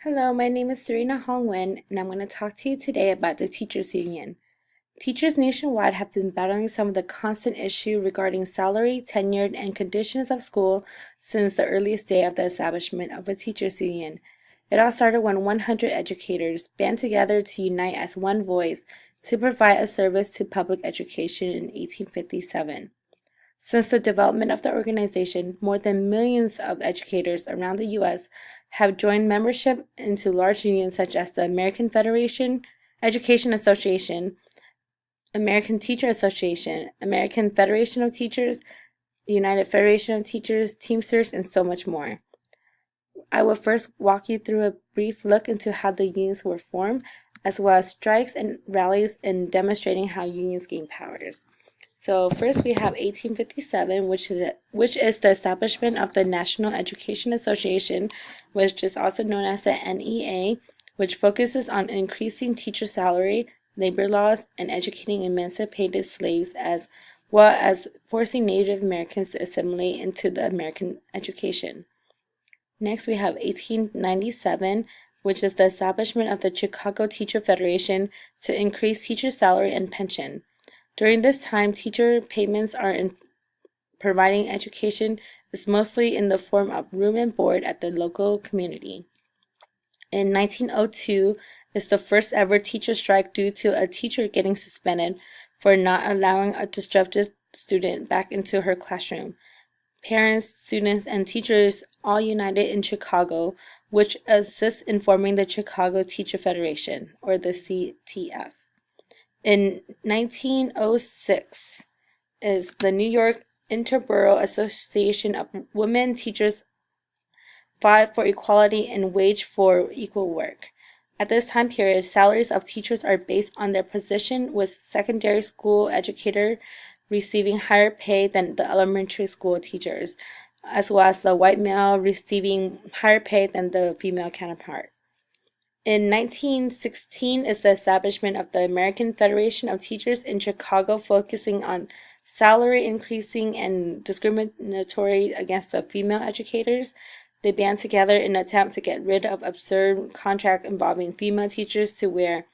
Hello, my name is Serena Hongwen, and I'm going to talk to you today about the Teachers Union. Teachers nationwide have been battling some of the constant issue regarding salary, tenure, and conditions of school since the earliest day of the establishment of a teachers union. It all started when 100 educators band together to unite as one voice to provide a service to public education in 1857. Since the development of the organization, more than millions of educators around the U.S. have joined membership into large unions such as the American Federation Education Association, American Teacher Association, American Federation of Teachers, the United Federation of Teachers, Teamsters, and so much more. I will first walk you through a brief look into how the unions were formed, as well as strikes and rallies, and demonstrating how unions gain powers. So first we have 1857, which is the establishment of the National Education Association, which is also known as the NEA, which focuses on increasing teacher salary, labor laws, and educating emancipated slaves, as well as forcing Native Americans to assimilate into the American education. Next we have 1897, which is the establishment of the Chicago Teacher Federation to increase teacher salary and pension. During this time, teacher payments are in providing education is mostly in the form of room and board at the local community. In 1902 is the first ever teacher strike due to a teacher getting suspended for not allowing a disruptive student back into her classroom. Parents, students, and teachers all united in Chicago, which assists in forming the Chicago Teacher Federation, or the CTF. In 1906 is the New York Interborough Association of Women Teachers fought for equality and wage for equal work. At this time period, salaries of teachers are based on their position, with secondary school educator receiving higher pay than the elementary school teachers, as well as the white male receiving higher pay than the female counterpart. In 1916 is the establishment of the American Federation of Teachers in Chicago, focusing on salary increasing and discriminatory against the female educators. They band together in an attempt to get rid of absurd contract involving female teachers to wear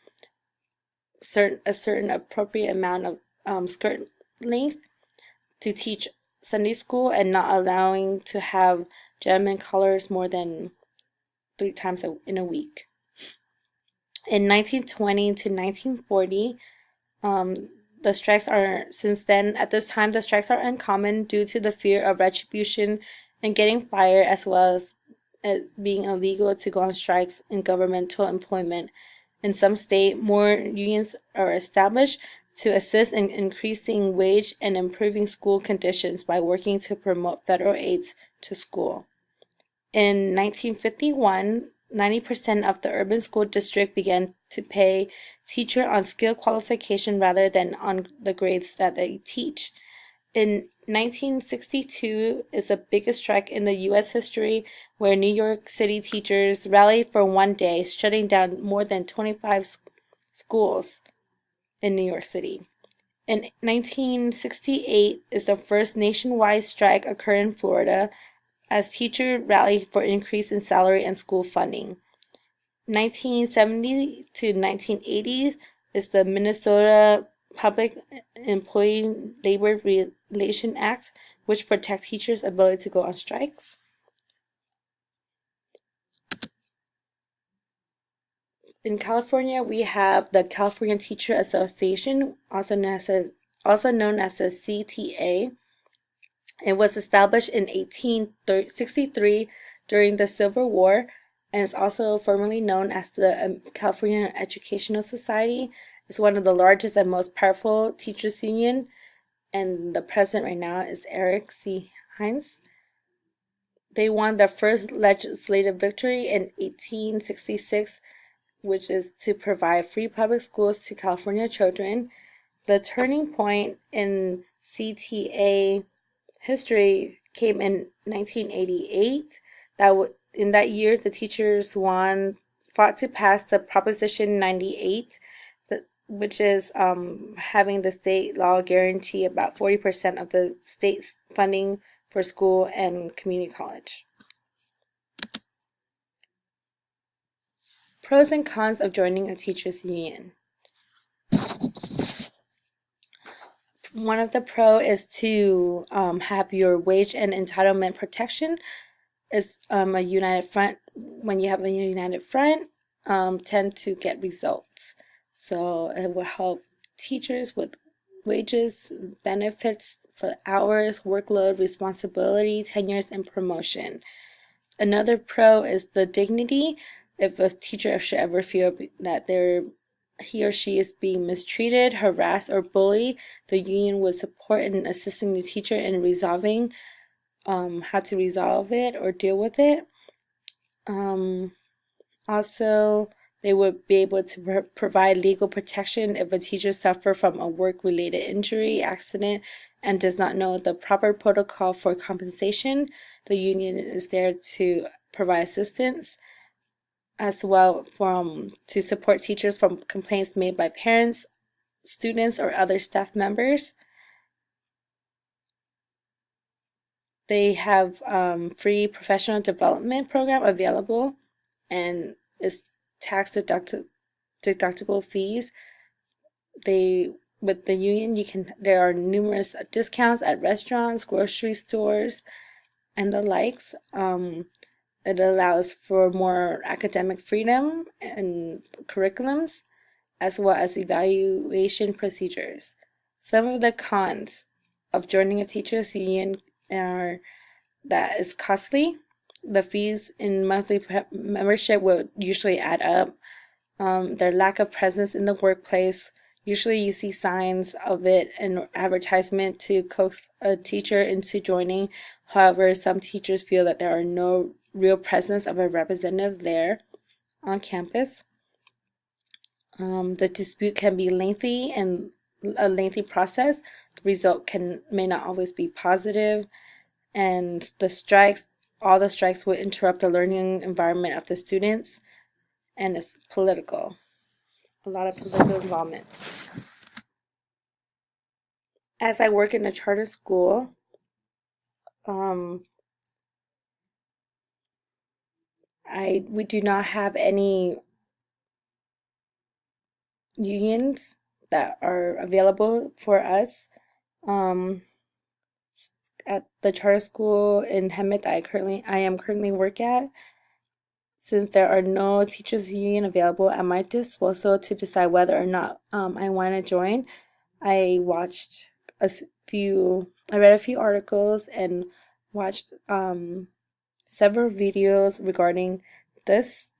a certain appropriate amount of skirt length to teach Sunday school, and not allowing to have gentlemen callers more than 3 times in a week. In 1920 to 1940, the strikes are, since then, at this time, the strikes are uncommon due to the fear of retribution and getting fired, as well as it being illegal to go on strikes in governmental employment. In some states, more unions are established to assist in increasing wage and improving school conditions by working to promote federal aids to school. In 1951, 90% of the urban school district began to pay teacher on skill qualification rather than on the grades that they teach. In 1962 is the biggest strike in the U.S. history, where New York City teachers rallied for one day, shutting down more than 25 schools in New York City. In 1968 is the first nationwide strike occurred in Florida, as teachers rallied for increase in salary and school funding. 1970 to 1980 is the Minnesota Public Employee Labor Relation Act, which protects teachers' ability to go on strikes. In California, we have the California Teacher Association, also known as the CTA. It was established in 1863 during the Civil War, and is also formerly known as the California Educational Society. It's one of the largest and most powerful teachers union, and the president right now is Eric C. Heinz. They won their first legislative victory in 1866, which is to provide free public schools to California children. The turning point in CTA history came in 1988. In that year, the teachers fought to pass the Proposition 98, which is having the state law guarantee about 40% of the state's funding for school and community college. Pros and cons of joining a teachers union. One of the pro is to have your wage and entitlement protection. Is a united front. When you have a united front, tend to get results. So it will help teachers with wages, benefits for hours, workload, responsibility, tenures, and promotion. Another pro is the dignity. If a teacher should ever feel that he or she is being mistreated, harassed, or bullied, the union would support in assisting the teacher in resolving how to resolve it or deal with it. Also, they would be able to provide legal protection if a teacher suffers from a work-related injury, accident, and does not know the proper protocol for compensation. The union is there to provide assistance, as well to support teachers from complaints made by parents, students, or other staff members. They have free professional development program available, and it's tax deductible fees. With the union, there are numerous discounts at restaurants, grocery stores, and the likes. It allows for more academic freedom and curriculums, as well as evaluation procedures. Some of the cons of joining a teachers union are that it's costly. The fees in monthly membership will usually add up. Their lack of presence in the workplace. Usually you see signs of it in advertisement to coax a teacher into joining. However, some teachers feel that there are no real presence of a representative there on campus. The dispute can be lengthy and a lengthy process. The result may not always be positive, and all the strikes will interrupt the learning environment of the students, and it's political. A lot of political involvement. As I work in a charter school, um, we do not have any unions that are available for us. Um, at the charter school in Hemet I am currently work at, since there are no teachers union available at my disposal to decide whether or not I want to join, I watched I read a few articles and watched several videos regarding this,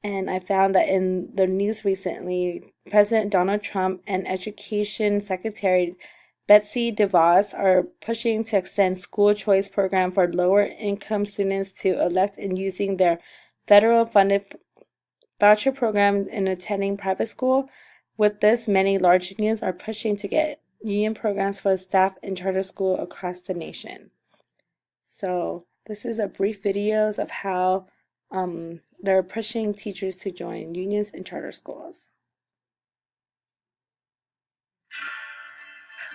and I found that in the news recently, President Donald Trump and Education Secretary Betsy DeVos are pushing to extend school choice program for lower income students to elect in using their federal funded voucher program in attending private school. With this, many large unions are pushing to get union programs for staff in charter school across the nation. So this is a brief videos of how they're pushing teachers to join unions in charter schools.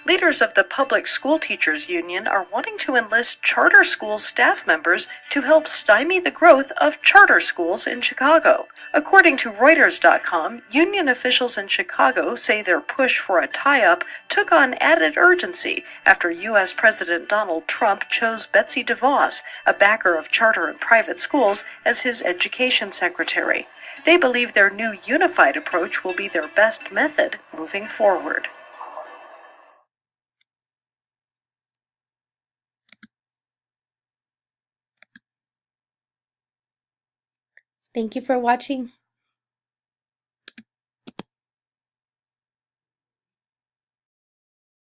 Leaders of the Public School Teachers Union are wanting to enlist charter school staff members to help stymie the growth of charter schools in Chicago. According to Reuters.com, union officials in Chicago say their push for a tie-up took on added urgency after U.S. President Donald Trump chose Betsy DeVos, a backer of charter and private schools, as his education secretary. They believe their new unified approach will be their best method moving forward. Thank you for watching.